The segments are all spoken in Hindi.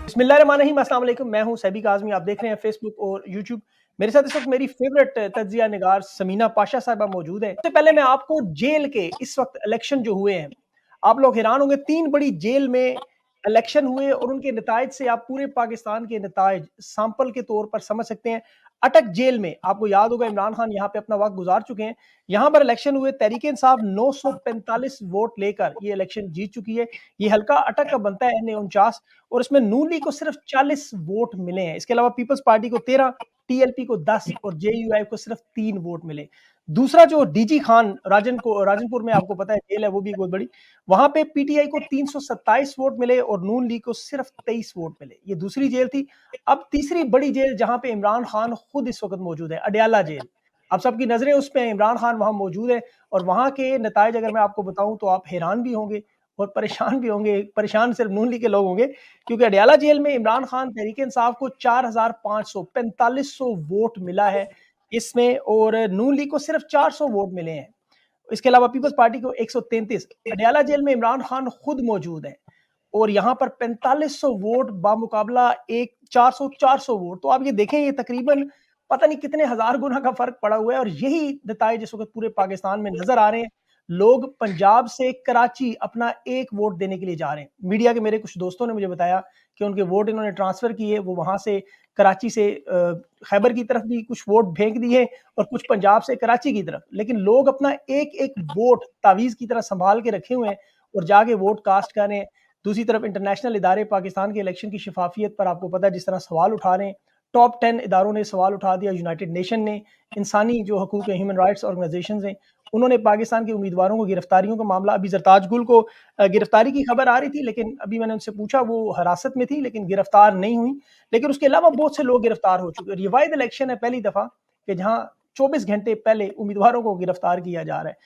बिस्मिल्लाहिर्रहमानिर्रहीम, अस्सलाम वालेकुम। मैं हूं सैबी काज़मी। आप देख रहे हैं फेसबुक और यूट्यूब। मेरे साथ इस वक्त मेरी फेवरेट तज्जिया निगार समीना पाशा साहिबा मौजूद है। सबसे पहले मैं आपको जेल के इस वक्त इलेक्शन जो हुए हैं, आप लोग हैरान होंगे। 3 बड़ी जेल में इलेक्शन हुए और उनके नताइज से आप पूरे पाकिस्तान के नताइज सैंपल के तौर पर समझ सकते हैं। अटक जेल में आपको याद होगा इमरान खान यहाँ पे अपना वक्त गुजार चुके हैं। यहाँ पर इलेक्शन हुए, तहरीक-ए-इंसाफ 945 वोट लेकर ये इलेक्शन जीत चुकी है। ये हल्का अटक का बनता है N49 और इसमें नून लीग को सिर्फ 40 वोट मिले हैं। इसके अलावा पीपल्स पार्टी को 13, टीएलपी को 10 और जेयूआई को सिर्फ 3 वोट मिले। दूसरा जो डीजी खान राजनपुर में आपको पता है जेल है, वो भी बहुत बड़ी। वहां पे पीटीआई को 327 वोट मिले और नून लीग को सिर्फ 23 वोट मिले। ये दूसरी जेल थी। अब तीसरी बड़ी जेल जहां पे इमरान खान खुद इस वक्त मौजूद है, अडयाला जेल। अब सबकी नजरें उस पर इमरान खान वहां मौजूद है और वहां के नताइज अगर मैं आपको बताऊं तो आप हैरान भी होंगे और परेशान भी होंगे। परेशान सिर्फ नून लीग के लोग होंगे, क्योंकि अडयाला जेल में इमरान खान तहरीक इंसाफ को 4,545 वोट मिला है इसमें, और नून लीग को सिर्फ 400 वोट मिले हैं। इसके अलावा पीपल्स पार्टी को 133। अडयाला जेल में इमरान खान खुद मौजूद है और यहाँ पर 4500 वोट बामुकाबला एक 400 वोट। तो आप ये देखें, ये तकरीबन पता नहीं कितने हजार गुना का फर्क पड़ा हुआ है और यही नताइज इस वक्त पूरे पाकिस्तान में नजर आ रहे हैं। लोग पंजाब से कराची अपना एक वोट देने के लिए जा रहे हैं। मीडिया के मेरे कुछ दोस्तों ने मुझे बताया कि उनके वोट इन्होंने ट्रांसफर किए, वो वहां से कराची से खैबर की तरफ भी कुछ वोट फेंक दिए और कुछ पंजाब से कराची की तरफ। लेकिन लोग अपना एक एक वोट तावीज की तरह संभाल के रखे हुए हैं और जाके वोट कास्ट कर रहे हैं। दूसरी तरफ इंटरनेशनल इदारे पाकिस्तान के इलेक्शन की शफाफियत पर आपको पता है जिस तरह सवाल उठा रहे हैं। टॉप 10 इदारों ने सवाल उठा दिया। यूनाइटेड नेशन ने, इंसानी जो हकूक ह्यूमन राइट्स ऑर्गेनाइजेशन हैं, उन्होंने पाकिस्तान के उम्मीदवारों को गिरफ्तारियों का मामला, अभी जरताज गुल को गिरफ्तारी की खबर आ रही थी, लेकिन अभी मैंने उनसे पूछा, वो हिरासत में थी लेकिन गिरफ्तार नहीं हुई। लेकिन उसके अलावा बहुत से लोग गिरफ्तार हो चुके हैं। ये वाहिद इलेक्शन है पहली दफा कि जहां 24 घंटे पहले उम्मीदवारों को गिरफ्तार किया जा रहा है।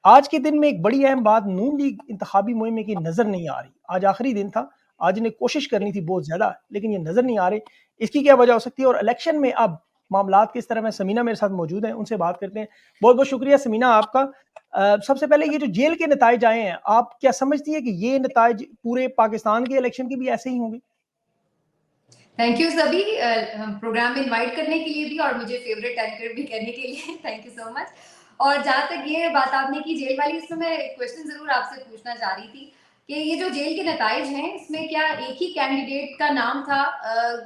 आज के दिन में एक बड़ी अहम बात नून लीग इंतखाबी मुहिम की नजर नहीं आ रही। आज आखिरी दिन था, आज इन्हें कोशिश करनी थी बहुत ज्यादा, लेकिन ये नजर नहीं आ रही। इसकी क्या वजह हो सकती है और इलेक्शन में अब मामलात किस तरह में? समीना मेरे साथ मौजूद हैं, उनसे बात करते हैं। बहुत बहुत शुक्रिया समीना आपका। सबसे पहले ये जो जेल के नताइज आए हैं, आप क्या समझती है कि ये नताइज पूरे पाकिस्तान के इलेक्शन के भी ऐसे ही होंगे? थैंक यू सभी प्रोग्राम में इनवाइट करने के लिए भी और मुझे फेवरेट एंकर भी करने के लिए थैंक यू सो मच। और जहाँ तक ये बात आपने की जेल वाली, इसमें मैं एक क्वेश्चन ज़रूर आपसे पूछना चाह रही थी कि ये जो जेल के नताइज हैं, इसमें क्या एक ही कैंडिडेट का नाम था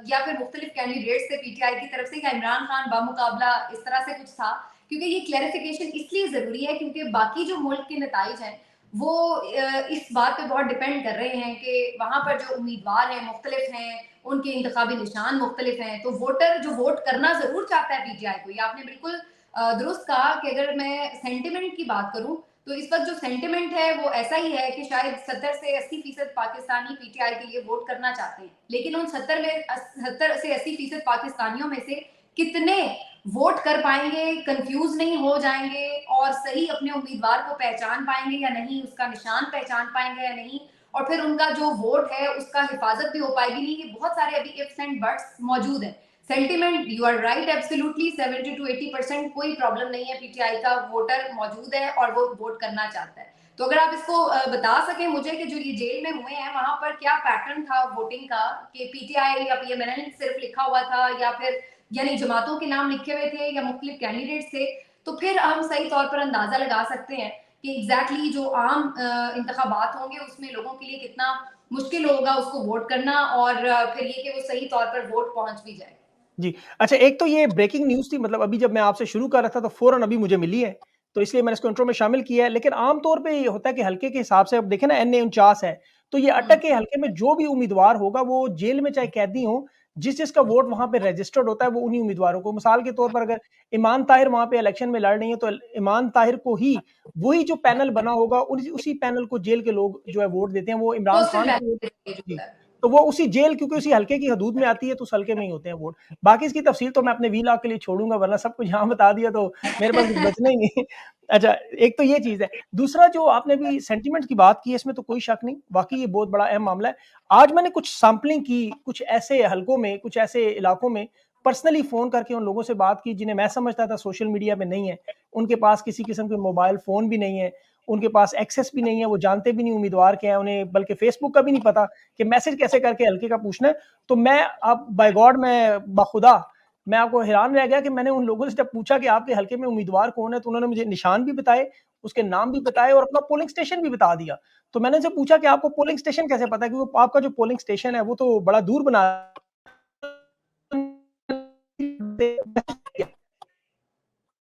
या फिर मुख्तलिफ कैंडिडेट्स थे पीटीआई की तरफ से, या इमरान खान बामुकाबला इस तरह से कुछ था? क्योंकि ये क्लैरिफिकेशन इसलिए ज़रूरी है क्योंकि बाकी जो मुल्क के नताइज हैं, वो इस बात पे बहुत डिपेंड कर रहे हैं कि वहाँ पर जो उम्मीदवार हैं मुख्तलिफ हैं, उनके इंतखाबी निशान मुख्तलिफ हैं, तो वोटर जो वोट करना ज़रूर चाहता है पीटीआई को। ये आपने बिल्कुल दुरुस्त कहा कि अगर मैं सेंटिमेंट की बात करूँ, तो इस वक़्त जो सेंटिमेंट है वो ऐसा ही है कि शायद 70 से 80% पाकिस्तानी पीटीआई के लिए वोट करना चाहते हैं। लेकिन उन 70 से 80% पाकिस्तानियों में से कितने वोट कर पाएँगे, कन्फ्यूज़ नहीं हो जाएँगे और सही अपने उम्मीदवार को पहचान पाएँगे या नहीं, उसका निशान पहचान पाएँगे या नहीं, और फिर उनका जो वोट है उसका हिफाजत भी हो पाएगी नहीं। ये बहुत सारे अभी इफ्स एंड बट्स मौजूद हैं। Sentiment, you are right, absolutely 70 to 80% कोई प्रॉब्लम नहीं है, पीटीआई का वोटर मौजूद है और वो वोट करना चाहता है। तो अगर आप इसको बता सकें मुझे कि जो ये जेल में हुए हैं वहां पर क्या पैटर्न था वोटिंग का, कि पीटीआई या पीएमएल सिर्फ लिखा हुआ था या फिर यानी जमातों के नाम लिखे हुए थे या मुख्तलिफ कैंडिडेट्स थे, तो फिर हम सही तौर पर अंदाजा लगा सकते हैं कि एग्जैक्टली जो आम इंतखाबात होंगे उसमें लोगों के लिए कितना मुश्किल होगा उसको वोट करना, और फिर ये कि वो सही तौर पर वोट पहुंच भी जाए। जी। अच्छा, एक तो ये ब्रेकिंग न्यूज़ थी, मतलब अभी जब मैं आपसे शुरू कर रहा था तो फ़ौरन अभी मुझे मिली है, तो इसलिए मैंने इसको इंट्रो में शामिल किया है। लेकिन आम तौर पे ये होता है कि हल्के के हिसाब से, अब देखें ना N49 है, तो ये हम्म। अटक के हल्के में जो भी उम्मीदवार होगा वो जेल में चाहे कैदी हो, जिसका वोट वहाँ पे रजिस्टर्ड होता है वो उन्हीं उम्मीदवारों को, मिसाल के तौर पर अगर ईमान ताहिर वहाँ पे इलेक्शन में लड़ रही है तो ईमान ताहिर को ही वही जो पैनल बना होगा उसी पैनल को जेल के लोग जो है वोट देते हैं, वो इमरान पोस्टल खान को वोट। बैलेट जो जी। होता है। तो वो उसी जेल, क्योंकि उसी हल्के की हदूद में आती है तो उस हल्के में ही होते हैं वोट। बाकी इसकी तफसील तो मैं अपने वीलॉग के लिए छोड़ूँगा, वरना सब कुछ यहाँ बता दिया तो मेरे पास कुछ बचना ही नहीं। अच्छा, एक तो ये चीज़ है। दूसरा जो आपने भी सेंटिमेंट की बात की है, इसमें तो कोई शक नहीं, वाक़ई ये बहुत बड़ा अहम मामला है। आज मैंने कुछ सैंपलिंग की, कुछ ऐसे हलकों में, कुछ ऐसे इलाकों में पर्सनली फ़ोन करके उन लोगों से बात की जिन्हें मैं समझता था सोशल मीडिया पे नहीं है। उनके पास किसी किस्म के मोबाइल फ़ोन भी नहीं है उनके पास एक्सेस भी नहीं है, वो जानते भी नहीं उम्मीदवार क्या है, उन्हें बल्कि फेसबुक का भी नहीं पता कि मैसेज कैसे करके हल्के का पूछना है। तो मैं अब बाय गॉड, मैं बाखुदा, मैं आपको हैरान रह गया कि मैंने उन लोगों से जब पूछा कि आपके हल्के में उम्मीदवार कौन है, तो उन्होंने मुझे निशान भी बताए, उसके नाम भी बताए और अपना पोलिंग स्टेशन भी बता दिया। तो मैंने उनसे पूछा कि आपको पोलिंग स्टेशन कैसे पता है, क्योंकि आपका जो पोलिंग स्टेशन है वो तो बड़ा दूर बना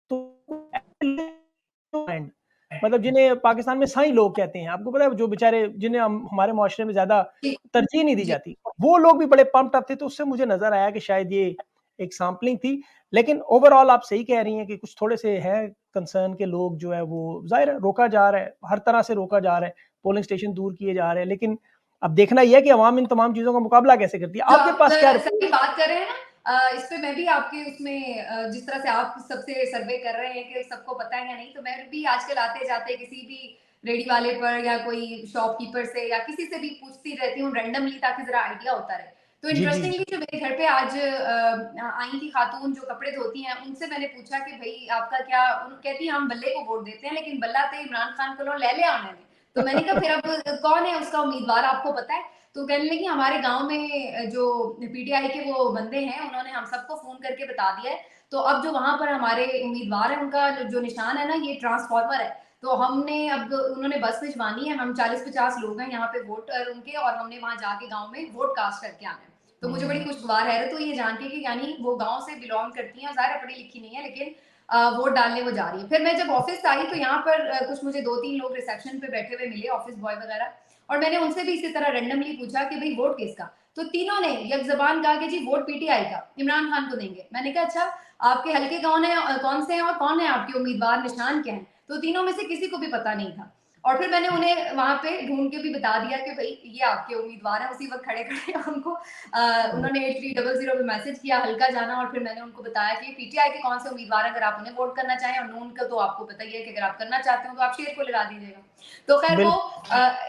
तो मतलब जिन्हें पाकिस्तान में साईं लोग कहते हैं, आपको पता है, जो बेचारे जिन्हें हम हमारे मुआशरे में ज़्यादा जी, तरजीह नहीं दी जी। जाती, वो लोग भी बड़े पम्प्ड अप थे, तो उससे मुझे नज़र आया कि शायद ये एक सैंपलिंग थी। लेकिन ओवरऑल आप सही कह रही हैं कि कुछ थोड़े से हैं कंसर्न के लोग, जो है वो ज़ाहिर है रोका जा रहा है, हर तरह से रोका जा रहा है, पोलिंग स्टेशन दूर किए जा रहे हैं, लेकिन अब देखना ये है कि अवाम इन तमाम चीज़ों का मुकाबला कैसे करती है। जो आपके आप पास क्या सभी बात कर रहे हैं ना, इस पे मैं भी आपके उसमें जिस तरह से आप सबसे सर्वे कर रहे हैं कि सबको पता है या नहीं, तो मैं भी आजकल आते-जाते किसी भी रेडी वाले पर या कोई शॉपकीपर से या किसी से भी पूछती रहती हूँ रैंडमली, ताकि ज़रा आइडिया होता रहे। तो जी, जी, इंटरेस्टिंगली जो मेरे घर पे आज आई थी खातून जो कपड़े धोती हैं, उनसे मैंने पूछा कि भई आपका क्या, उन कहती हैं हम बल्ले को वोट देते हैं, लेकिन बल्ला ते इमरान खान को ले ले आने ने। तो मैंने कहा फिर अब कौन है उसका उम्मीदवार, आपको पता है? तो कहने लगी हमारे गाँव में जो पीटीआई के वो बंदे हैं, उन्होंने हम सबको फ़ोन करके बता दिया है। तो अब जो वहाँ पर हमारे उम्मीदवार हैं, उनका जो निशान है ना, ये ट्रांसफ़ॉर्मर है। तो हमने अब उन्होंने बस भिजवानी है, हम 40-50 लोग हैं यहाँ पे वोटर उनके, और हमने वहाँ जाके गाँव में वोट कास्ट करके आना है। तो मुझे बड़ी खुशगवार हैरत हुई ये जान के कि यानी वो गाँव से बिलॉन्ग करती हैं, ज़ाहिर है पढ़ी-लिखी नहीं है, लेकिन वोट डालने वो जा रही है। फिर मैं जब ऑफ़िस आई तो यहाँ पर कुछ मुझे 2-3 लोग रिसेप्शन पे बैठे हुए मिले, ऑफ़िस बॉय वगैरह, और मैंने उनसे भी इसी तरह रैंडमली पूछा कि भई वोट किसका? तो तीनों ने एक ज़बान कहा कि जी वोट पीटीआई का, इमरान खान को देंगे। मैंने कहा अच्छा, आपके हलके कौन है, कौन से हैं और कौन है आपके उम्मीदवार, निशान क्या है? तो तीनों में से किसी को भी पता नहीं था। और फिर मैंने उन्हें वहाँ पे ढूँढ के भी बता दिया कि भई ये आपके उम्मीदवार हैं। उसी वक़्त खड़े-खड़े उनको उन्होंने 8300 पे मैसेज किया हल्का जाना, और फिर मैंने उनको बताया कि पीटीआई के कौन से उम्मीदवार हैं, अगर आप उन्हें वोट करना चाहें, और नून का तो आपको पता ही है कि अगर आप करना चाहते हो तो आप शेर को लगा दीजिएगा। तो खैर वो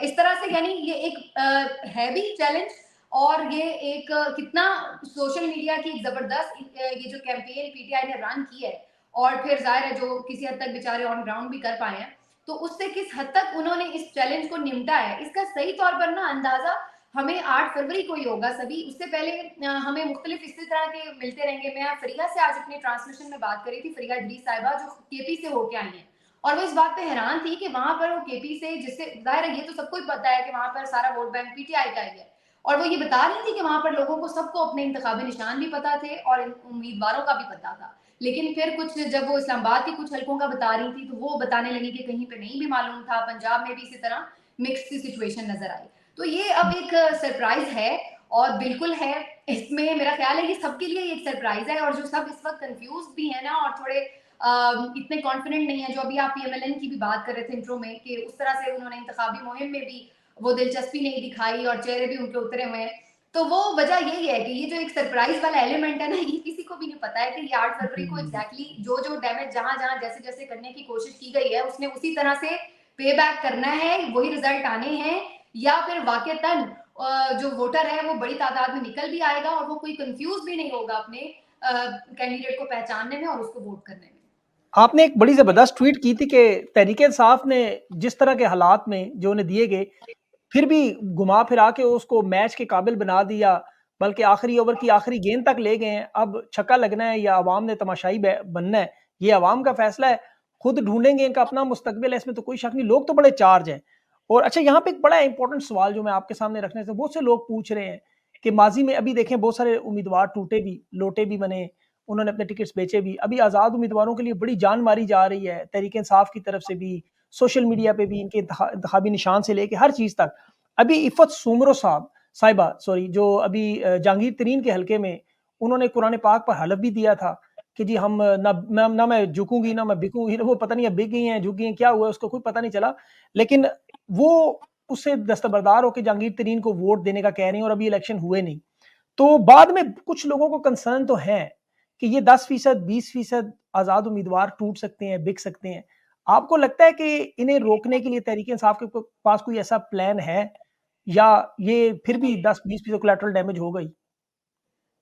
इस तरह से, यानी ये एक है भी चैलेंज, और ये एक कितना सोशल मीडिया की एक ज़बरदस्त ये जो कैंपेन पीटीआई ने रन की है, और फिर ज़ाहिर है जो किसी हद तक बेचारे ऑन ग्राउंड भी कर पाए हैं, तो उससे किस हद तक उन्होंने इस चैलेंज को निपटा है, इसका सही तौर पर ना अंदाज़ा हमें 8 फरवरी को ही होगा सभी। उससे पहले हमें मुख्तलिफ इसी तरह के मिलते रहेंगे। मैं फ़रिया से आज अपने ट्रांसमिशन में बात कर रही थी, फ़रिया इदरीस साहिबा जो केपी से होके आई हैं, और वो इस बात पे हैरान थी कि वहाँ पर वो केपी से, जिससे ज़ाहिर है ये तो सबको ही पता है कि वहाँ पर सारा वोट बैंक पीटीआई का ही है। और वो ये बता रही थी कि वहाँ पर लोगों को सबको अपने इंतखाबी निशान भी पता थे और उम्मीदवारों का भी पता था। लेकिन फिर कुछ जब वो इस्लामाबाद के कुछ हलकों का बता रही थी, तो वो बताने लगी कि कहीं पे नहीं भी मालूम था, पंजाब में भी इसी तरह मिक्स्ड सी सिचुएशन नज़र आई। तो ये अब एक सरप्राइज़ है, और बिल्कुल है, इसमें मेरा ख़्याल है ये सबके लिए एक सरप्राइज़ है, और जो सब इस वक़्त कन्फ्यूज़्ड भी हैं ना, और थोड़े इतने कॉन्फिडेंट नहीं है, जो अभी आप पीएमएलएन की भी बात कर रहे थे इंट्रो में, कि उस तरह से उन्होंने इंतखाबी मुहिम में भी वो दिलचस्पी नहीं दिखाई और चेहरे भी उनके उतरे हुए हैं। तो वो वजह यही है कि ये जो एक सरप्राइज़ वाला एलिमेंट है ना, ये किसी को भी नहीं पता है कि ये 8 फरवरी को जी। एग्ज़ैक्टली जो डैमेज जहाँ-जहाँ, जैसे-जैसे करने की कोशिश की गई है, उसने उसी तरह से पे बैक करना है, वही रिज़ल्ट आने हैं, या फिर वाक़ईतन जो वोटर है वो बड़ी तादाद में निकल भी आएगा, और वो कोई कन्फ्यूज़ भी नहीं होगा अपने कैंडिडेट को पहचानने में और उसको वोट करने में। आपने एक बड़ी ज़बरदस्त ट्वीट की थी कि तहरीक-ए-इंसाफ ने जिस तरह के हालात में जो उन्हें दिए गए, फिर भी घुमा-फिरा के उसको मैच के काबिल बना दिया, बल्कि आखिरी ओवर की आखिरी गेंद तक ले गए हैं। अब छक्का लगना है या अवाम ने तमाशाई ब बनना है, ये अवाम का फैसला है। खुद ढूँढेंगे, इनका अपना मुस्तकबिल है, इसमें तो कोई शक नहीं। लोग तो बड़े चार्ज हैं। और अच्छा, यहाँ पे एक बड़ा इंपॉर्टेंट सवाल जो मैं आपके सामने रखने से बहुत से लोग पूछ रहे हैं कि माज़ी में अभी देखें बहुत सारे उम्मीदवार टूटे भी, लोटे भी बने, उन्होंने अपने टिकट्स बेचे भी। अभी आज़ाद उम्मीदवारों के लिए बड़ी जान मारी जा रही है, तहरीक-ए-इंसाफ की तरफ से भी, सोशल मीडिया पे भी, इनके इंतखाबी निशान से लेके हर चीज़ तक। अभी इफ़त सोमरो साहिबा सॉरी, जो अभी जहांगीर तरीन के हलके में, उन्होंने कुरान पाक पर हलफ भी दिया था कि जी हम ना मैं झुकूँगी, ना मैं बिकूँगी। वो पता नहीं अब बिक गई हैं, झुक गई हैं, क्या हुआ है उसको कोई पता नहीं चला। लेकिन वो उससे दस्तबरदार होके जहांगीर तरीन को वोट देने का कह रही हैं और अभी इलेक्शन हुए नहीं। तो बाद में कुछ लोगों को कंसर्न तो है कि ये 10% 20% आज़ाद उम्मीदवार टूट सकते हैं, बिक सकते हैं। आपको लगता है कि इन्हें रोकने के लिए तहरीक-ए-इंसाफ के पास कोई ऐसा प्लान है, या ये फिर भी 10-20% कोलैटरल डैमेज हो गई?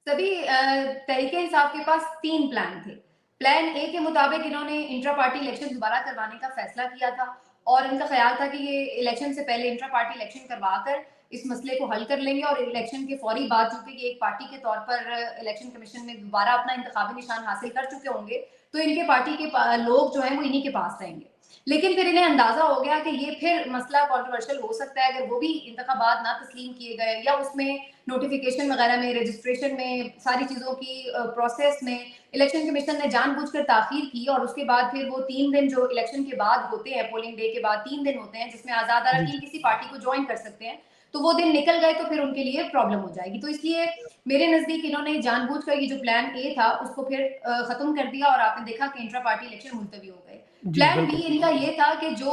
सभी तहरीक-ए-इंसाफ के पास 3 प्लान थे। प्लान ए के मुताबिक इन्होंने इंट्रा पार्टी इलेक्शन दोबारा करवाने का फैसला किया था, और इनका ख्याल था कि ये इलेक्शन से पहले इंट्रा पार्टी इलेक्शन करवा कर इस मसले को हल कर लेंगे और इलेक्शन के फौरी बाद चूंकि ये एक पार्टी के तौर पर इलेक्शन कमीशन में दोबारा अपना इंतखाबी निशान हासिल कर चुके होंगे, तो इनके पार्टी के लोग जो हैं वो इन्हीं के पास रहेंगे। लेकिन फिर इन्हें अंदाजा हो गया कि ये फिर मसला कंट्रोवर्शियल हो सकता है अगर वो भी इंतखाबात ना तस्लीम किए गए या उसमें नोटिफिकेशन वगैरह में, रजिस्ट्रेशन में, सारी चीज़ों की प्रोसेस में इलेक्शन कमीशन ने जानबूझकर ताखीर की और उसके बाद फिर वो 3 दिन जो इलेक्शन के बाद होते हैं, पोलिंग डे के बाद 3 दिन होते हैं जिसमें आज़ाद जी, अरकान जी। किसी पार्टी को ज्वाइन कर सकते हैं, तो वो दिन निकल गए तो फिर उनके लिए प्रॉब्लम हो जाएगी। तो इसलिए मेरे नज़दीक इन्होंने जानबूझकर ये जो प्लान ए था उसको फिर खत्म कर दिया और आपने देखा कि इंट्रा पार्टी इलेक्शन मुलतवी हो गए। जी, प्लान बी बिल्कुल। इनका ये था कि जो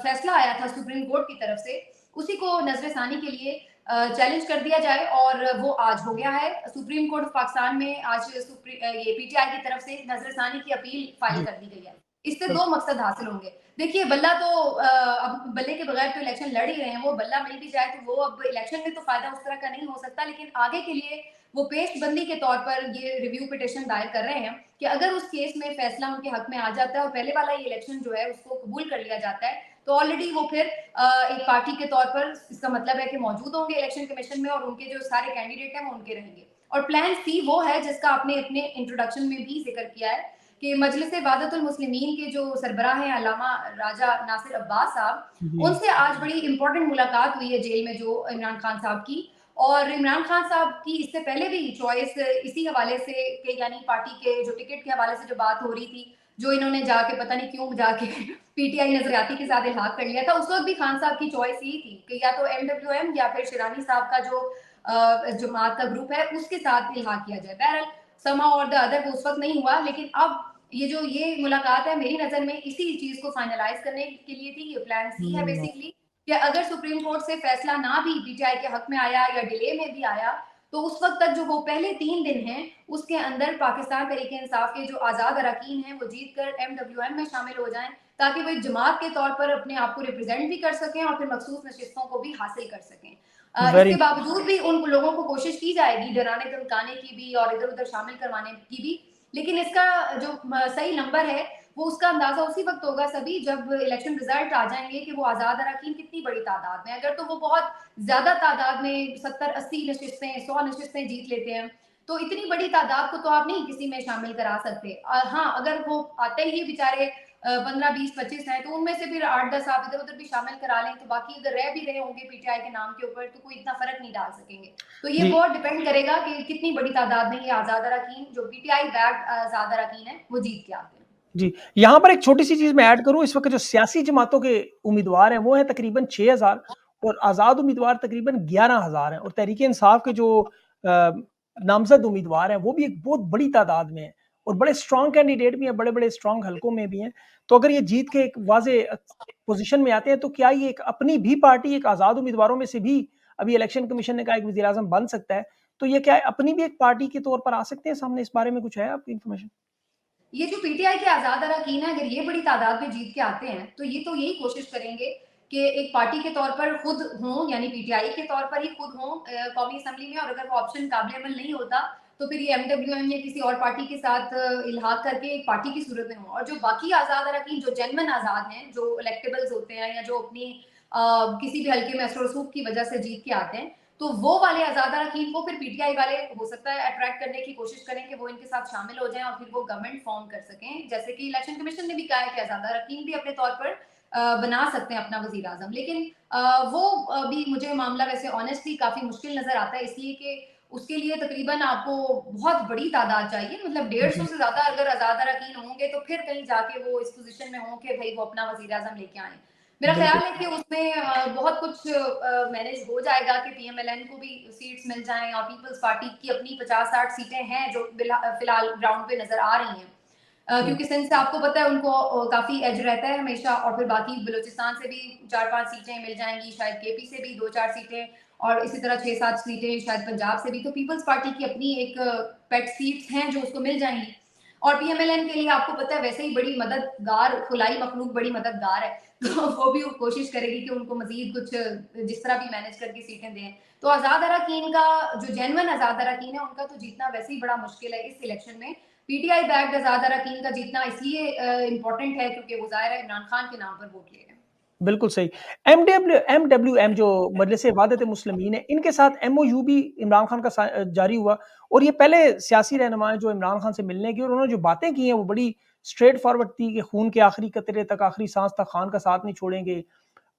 फैसला आया था सुप्रीम कोर्ट की तरफ से उसी को नजरसानी के लिए चैलेंज कर दिया जाए और वो आज हो गया है। सुप्रीम कोर्ट ऑफ पाकिस्तान में आज ये पीटीआई की तरफ से नजरसानी की अपील फाइल जी, कर दी गई है। इससे दो बिल्कुल। मकसद हासिल होंगे। देखिए बल्ला तो अब बल्ले के बगैर तो इलेक्शन लड़ ही रहे हैं, वो बल्ला मिल भी जाए तो वो अब इलेक्शन में तो फायदा उस तरह का नहीं हो सकता, लेकिन आगे के लिए वो पेशबंदी के तौर पर ये रिव्यू पिटिशन दायर कर रहे हैं कि अगर उस केस में फैसला उनके हक में आ जाता है और पहले वाला ये इलेक्शन जो है उसको कबूल कर लिया जाता है, तो ऑलरेडी वो फिर एक पार्टी के तौर पर इसका मतलब है कि मौजूद होंगे इलेक्शन कमीशन में और उनके जो सारे कैंडिडेट हैं वो उनके रहेंगे। और प्लान सी वो है जिसका आपने अपने इंट्रोडक्शन में भी जिक्र किया है कि मजलिस वादतुल मुस्लिमीन के जो सरबराह हैं अल्लामा राजा नासिर अब्बास साहब, जी, उनसे आज बड़ी इंपॉर्टेंट मुलाकात हुई है जेल में जो इमरान खान साहब की। और इमरान खान साहब की इससे पहले भी चॉइस इसी हवाले से कि यानी पार्टी के जो टिकट के हवाले से जो बात हो रही थी, जो इन्होंने जाके पता नहीं क्यों जाके पीटीआई नजरियाती के साथ इल्हाक कर लिया था, उस वक्त भी खान साहब की चॉइस यही थी कि या तो एमडब्ल्यूएम या फिर शिरानी साहब का जो जमात का ग्रुप है उसके साथ इल्हाक किया जाए। बहरहाल समा और द अदर वो उस वक्त नहीं हुआ, लेकिन अब ये मुलाकात है मेरी नजर में इसी चीज को फाइनलाइज करने के लिए थी। ये प्लान सी है हुँ, बेसिकली कि अगर सुप्रीम कोर्ट से फैसला ना भी पीटीआई के हक में आया या डिले में भी आया, तो उस वक्त तक जो वो पहले 3 दिन हैं उसके अंदर पाकिस्तान तहरीक इंसाफ के जो आजाद अरकान हैं वो जीत कर एमडब्ल्यूएम में शामिल हो जाएं, ताकि वो एक जमात के तौर पर अपने आप को रिप्रेजेंट भी कर सकें और फिर मखसूस नशिस्तों को भी हासिल कर सकें। वेरी इसके बावजूद भी उन लोगों को कोशिश की जाएगी डराने धमकाने की भी और इधर उधर शामिल करवाने की भी, लेकिन इसका जो सही नंबर है वो उसका अंदाजा उसी वक्त होगा सभी जब इलेक्शन रिजल्ट आ जाएंगे कि वो आजाद अरकान कितनी बड़ी तादाद में, अगर तो वो बहुत ज्यादा तादाद में 70-80 नशिस्तें 100 नशिस्तें जीत लेते हैं, तो इतनी बड़ी तादाद को तो आप नहीं किसी में शामिल करा सकते। हाँ, अगर वो आते ही बेचारे 15-20-25 हैं तो उनमें से फिर 8-10 आप इधर उधर भी शामिल करा लें, तो बाकी अगर रह भी रहे होंगे पीटीआई के नाम के ऊपर तो कोई इतना फर्क नहीं डाल सकेंगे। तो ये जी, बहुत डिपेंड करेगा कि कितनी बड़ी तादाद में ये आजाद अरकान जो पीटीआई बैक्ड आजाद अरकान है वो जीत के आते हैं। जी। यहाँ पर एक छोटी-सी चीज़ मैं ऐड करूँ, इस वक़्त जो सियासी जमातों के उम्मीदवार हैं, वो हैं तकरीबन 6000 और आज़ाद उम्मीदवार तकरीबन 11000 हैं और तहरीक-ए-इंसाफ के जो अ, नामज़द उम्मीदवार हैं, वो भी एक बहुत बड़ी तादाद में हैं और बड़े स्ट्रॉन्ग कैंडिडेट भी हैं, बड़े-बड़े स्ट्रॉन्ग हलकों में भी हैं। तो अगर ये जीत के एक वाज़े पोज़ीशन में आते हैं, तो क्या ये एक अपनी भी पार्टी, एक आज़ाद उम्मीदवारों में से भी अभी इलेक्शन कमीशन ने कहा एक वज़ीर-ए-आज़म बन सकता है, तो ये क्या अपनी भी एक पार्टी के तौर पर आ सकते हैं सामने? इस बारे में कुछ है आपकी इन्फॉर्मेशन? ये जो पीटीआई के आजाद अरकान है, अगर ये बड़ी तादाद में जीत के आते हैं, तो ये तो यही कोशिश करेंगे कि एक पार्टी के तौर पर खुद हों, यानी पीटीआई के तौर पर ही खुद हों कौमी असम्बली में, और अगर वो ऑप्शन काबिल अमल नहीं होता, तो फिर ये एमडब्ल्यूएम या किसी और पार्टी के साथ इल्हाक करके एक पार्टी की सूरत में हों। और जो बाकी आजाद अरकान जो जेन्युइन आजाद हैं, जो इलेक्टेबल्स होते हैं या जो अपनी किसी भी हल्के में असर रसूख की वजह से जीत के आते हैं, तो वो वाले आजाद अरकान को फिर पीटीआई वाले हो सकता है अट्रैक्ट करने की कोशिश करें कि वो इनके साथ शामिल हो जाएं और फिर वो गवर्नमेंट फॉर्म कर सकें, जैसे कि इलेक्शन कमीशन ने भी कहा है कि आजाद अरकान भी अपने तौर पर बना सकते हैं अपना वजीर आजम। लेकिन वो भी मुझे मामला वैसे ऑनेस्टली काफी मुश्किल नजर आता है, इसलिए कि उसके लिए तकरीबन आपको बहुत बड़ी तादाद चाहिए, मतलब 150 जी। से ज्यादा अगर आजाद अरकान होंगे तो फिर कहीं जाके वो इस पोजीशन में हों कि भाई वो अपना वजीर आजम लेके आए। मेरा ख्याल बिल्कुल। है कि उसमें बहुत कुछ मैनेज हो जाएगा कि पीएमएलएन को भी सीट्स मिल जाएं और पीपल्स पार्टी की अपनी 50-60 सीटें हैं जो फिलहाल ग्राउंड पे नजर आ रही हैं। हुँ, क्योंकि सिंध से आपको पता है उनको काफी एज रहता है हमेशा, और फिर बाकी बलूचिस्तान से भी 4-5 सीटें मिल जाएंगी, शायद केपी से भी 2-4 सीटें, और इसी तरह 6-7 सीटें शायद पंजाब से भी। तो पीपल्स पार्टी की अपनी एक पेट सीट्स हैं जो उसको मिल जाएंगी। और पीएमएलएन के लिए आपको पता है वैसे ही बड़ी मददगार खुलाई मखलूक बड़ी मददगार है, तो वो भी कोशिश करेगी कि उनको मजीद कुछ जिस तरह भी मैनेज करके सीटें दें। तो आजाद अरकान का जो जेन्युइन आजाद अरकान है उनका तो जीतना वैसे ही बड़ा मुश्किल है इस इलेक्शन में। पीटीआई बैक्ड आजाद अरकान का जीतना इसलिए इंपॉर्टेंट है क्योंकि वो जाहिर है इमरान खान के नाम पर वोट ले रहे हैं। बिल्कुल सही। एमडब्ल्यूएम जो मजलिस वहदत मुस्लिमीन है, इनके साथ एमओयू भी इमरान खान का जारी हुआ और ये पहले सियासी रहनुमा हैं जो इमरान खान से मिलने गए और उन्होंने जो बातें की हैं वो बड़ी स्ट्रेट फॉरवर्ड थी कि खून के आखिरी कतरे तक, आखिरी साँस तक खान का साथ नहीं छोड़ेंगे।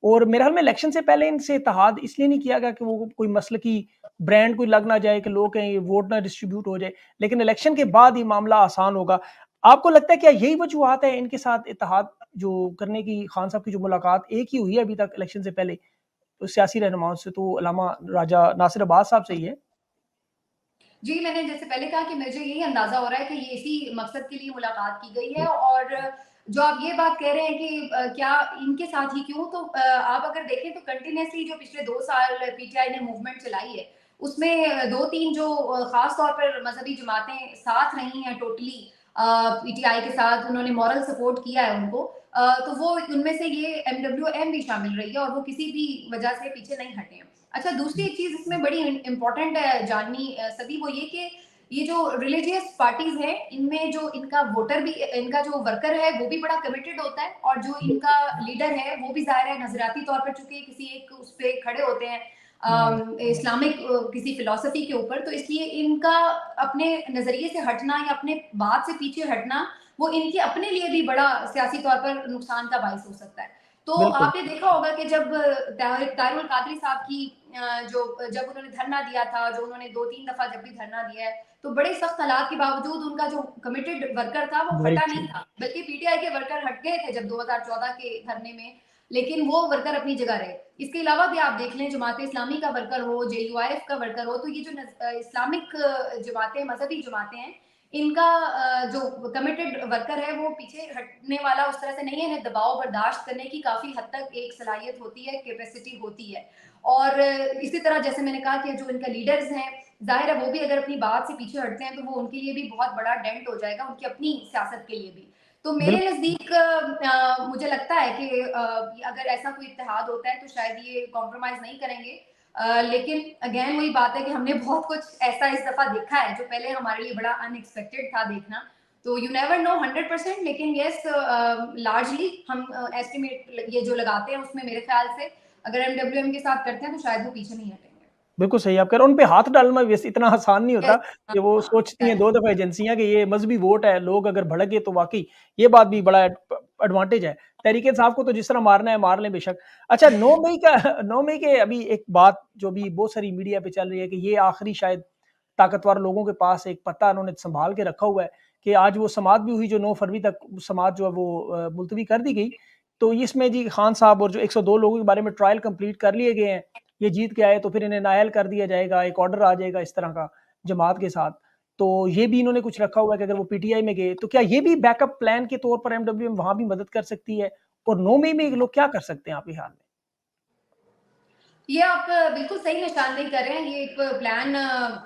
और मेरे ख्याल में इलेक्शन से पहले इनसे इत्तेहाद इसलिए नहीं किया गया कि वो कोई मसलकी ब्रांड कोई लग ना जाए कि लोग कहें वोट ना डिस्ट्रीब्यूट हो जाए। लेकिन इलेक्शन के बाद ये मामला आसान होगा। आपको लगता है क्या यही वजूहात है इनके साथ इत्तेहाद जो करने की खान साहब की जो मुलाकात एक ही हुई है अभी तक इलेक्शन से पहले, तो सियासी रहनुमाओं से तो अल्लामा राजा नासिर अब्बास साहब से ही है? जी, मैंने जैसे पहले कहा कि मुझे यही अंदाज़ा हो रहा है कि ये इसी मकसद के लिए मुलाकात की गई है और जो आप ये बात कह रहे हैं कि क्या इनके साथ ही क्यों? तो आप अगर देखें तो कंटिन्यूअसली जो पिछले 2 साल पीटीआई ने मूवमेंट चलाई है, उसमें 2-3 जो ख़ास तौर पर मज़हबी जमातें साथ रही हैं टोटली पीटीआई के साथ, उन्होंने मॉरल सपोर्ट किया है उनको। तो वो उनमें से ये एमडब्ल्यूएम भी शामिल रही है और वो किसी भी वजह से पीछे नहीं हटे हैं। अच्छा, दूसरी एक चीज़ इसमें बड़ी इम्पोर्टेंट है जाननी सभी वो ये कि ये जो रिलीजियस पार्टीज़ हैं, इनमें जो इनका वोटर भी इनका जो वर्कर है, वो भी बड़ा कमिटेड होता है और जो इनका लीडर है, वो भी ज़ाहिर है नज़रियाती तौर पर चूँकि किसी एक उस पे खड़े होते हैं हुँ, इस्लामिक किसी फ़िलॉसफ़ी के ऊपर, तो इसलिए इनका अपने नज़रिए से हटना या अपने बात से पीछे हटना, वो इनके अपने लिए भी बड़ा सियासी तौर पर नुकसान का बाइस हो सकता है। तो बिल्कुल। आपने देखा होगा कि जब तारिकुल कादरी साहब की जब उन्होंने धरना दिया था, जो उन्होंने 2-3 दफ़ा जब भी धरना दिया है, तो बड़े सख्त हालात के बावजूद उनका जो कमिटेड वर्कर था, वो वेरी हटा ट्रू। नहीं था। बल्कि पीटीआई के वर्कर हट गए थे जब 2014 के धरने में, लेकिन वो वर्कर अपनी जगह रहे। इसके अलावा भी आप देख लें, जमात इस्लामी का वर्कर हो, जेयूआईएफ का वर्कर हो, तो ये जो इस्लामिक जमातें, मज़हबी जमातें हैं, इनका जो कमिटेड वर्कर है वो पीछे हटने वाला उस तरह से नहीं है, इन्हें दबाव बर्दाश्त करने की काफ़ी हद तक एक सलाहियत होती है, कैपेसिटी होती है। और इसी तरह जैसे मैंने कहा कि जो इनका लीडर्स हैं, ज़ाहिर है वो भी अगर अपनी बात से पीछे हटते हैं तो वो उनके लिए भी बहुत बड़ा डेंट हो जाएगा, उनकी अपनी सियासत के लिए भी। तो मेरे बिल्कुल, नज़दीक मुझे लगता है कि अगर ऐसा कोई इत्तेहाद होता है तो शायद ये कॉम्प्रोमाइज़ नहीं करेंगे। लेकिन अगेन वही बात है कि हमने बहुत कुछ ऐसा इस दफ़ा देखा है जो पहले हमारे लिए बड़ा अनएक्सपेक्टेड था देखना। तो यू नेवर नो 100% लेकिन येस लार्जली हम एस्टिमेट ये जो लगाते हैं उसमें मेरे ख़्याल से अगर एमडब्ल्यूएम के साथ करते हैं तो शायद वो पीछे नहीं हटेंगे। बिल्कुल सही आप कह रहे हो, उन पे हाथ डालना वैसे इतना आसान नहीं होता यस कि वो सोचती हैं 2 दफ़ा एजेंसियाँ कि ये मज़हबी वोट है, लोग अगर भड़क गए तो वाक़ई ये बात भी बड़ा एडवांटेज है। तहरीक इंसाफ को तो जिस तरह मारना है मार लें बेशक। अच्छा 9 मई का 9 मई के अभी एक बात जो अभी बहुत सारी मीडिया पे चल रही है कि ये आखिरी शायद ताकतवर लोगों के पास एक पत्ता उन्होंने सँभाल के रखा हुआ है कि आज वो समाअत भी हुई जो 9 फरवरी तक समाअत जो है वो मुलतवी कर दी गई। तो इसमें जी खान साहब और जो 102 लोगों के बारे में ट्रायल कंप्लीट कर लिए गए हैं। ये जीत के आए तो फिर इन्हें नाअहल कर दिया जाएगा, एक ऑर्डर आ जाएगा इस तरह का जमात के साथ। तो ये भी इन्होंने कुछ रखा हुआ है कि अगर वो पीटीआई में गए, तो क्या ये भी बैकअप प्लान के तौर पर एमडब्ल्यूएम वहाँ भी मदद कर सकती है? और 9 मई में लोग क्या कर सकते हैं आपके ख्याल में? ये आप बिल्कुल सही निशानदेही कर रहे हैं। ये एक प्लान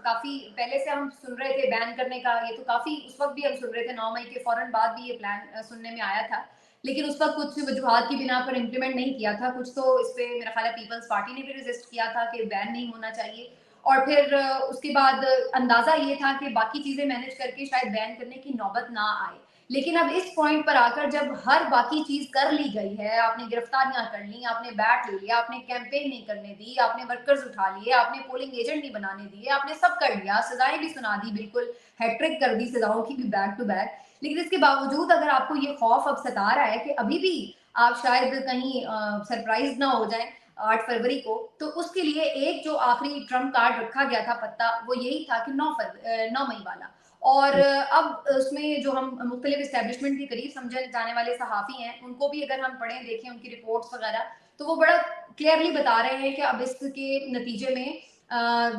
काफ़ी पहले से हम सुन रहे थे बैन करने का, ये तो काफ़ी उस वक़्त भी हम सुन रहे थे 9 मई के फ़ौरन बाद भी ये प्लान सुनने में आया था। लेकिन उस वक़्त कुछ वजूहात की बिना पर इम्प्लीमेंट नहीं किया था। कुछ तो इस पे मेरा ख़्याल है पीपल्स पार्टी ने भी रेज़िस्ट किया था कि बैन नहीं होना चाहिए और फिर उसके बाद अंदाज़ा ये था कि बाकी चीज़ें मैनेज करके शायद बैन करने की नौबत ना आए। लेकिन अब इस पॉइंट पर आकर जब हर बाकी चीज़ कर ली गई है, आपने गिरफ्तारियाँ कर ली, आपने बैट ले लिया, आपने कैंपेन नहीं करने दी, आपने वर्कर्स उठा लिए, आपने पोलिंग एजेंट नहीं बनाने दिए, आपने सब कर लिया, सज़ाएँ भी सुना दी बिल्कुल, हैट्रिक कर दी सज़ाओं की भी बैक टू बैक। लेकिन इसके बावजूद अगर आपको ये खौफ अब सता रहा है कि अभी भी आप शायद कहीं सरप्राइज़ ना हो जाएँ 8 फरवरी को, तो उसके लिए एक जो आखिरी ट्रम्प कार्ड रखा गया था पत्ता, वो यही था कि 9 मई वाला। और अब उसमें जो हम मुख्तलिफ इस्टेब्लिशमेंट के करीब समझे जाने वाले सहाफ़ी हैं, उनको भी अगर हम पढ़ें, देखें उनकी रिपोर्ट्स वगैरह, तो वो बड़ा क्लियरली बता रहे हैं कि अब इसके नतीजे में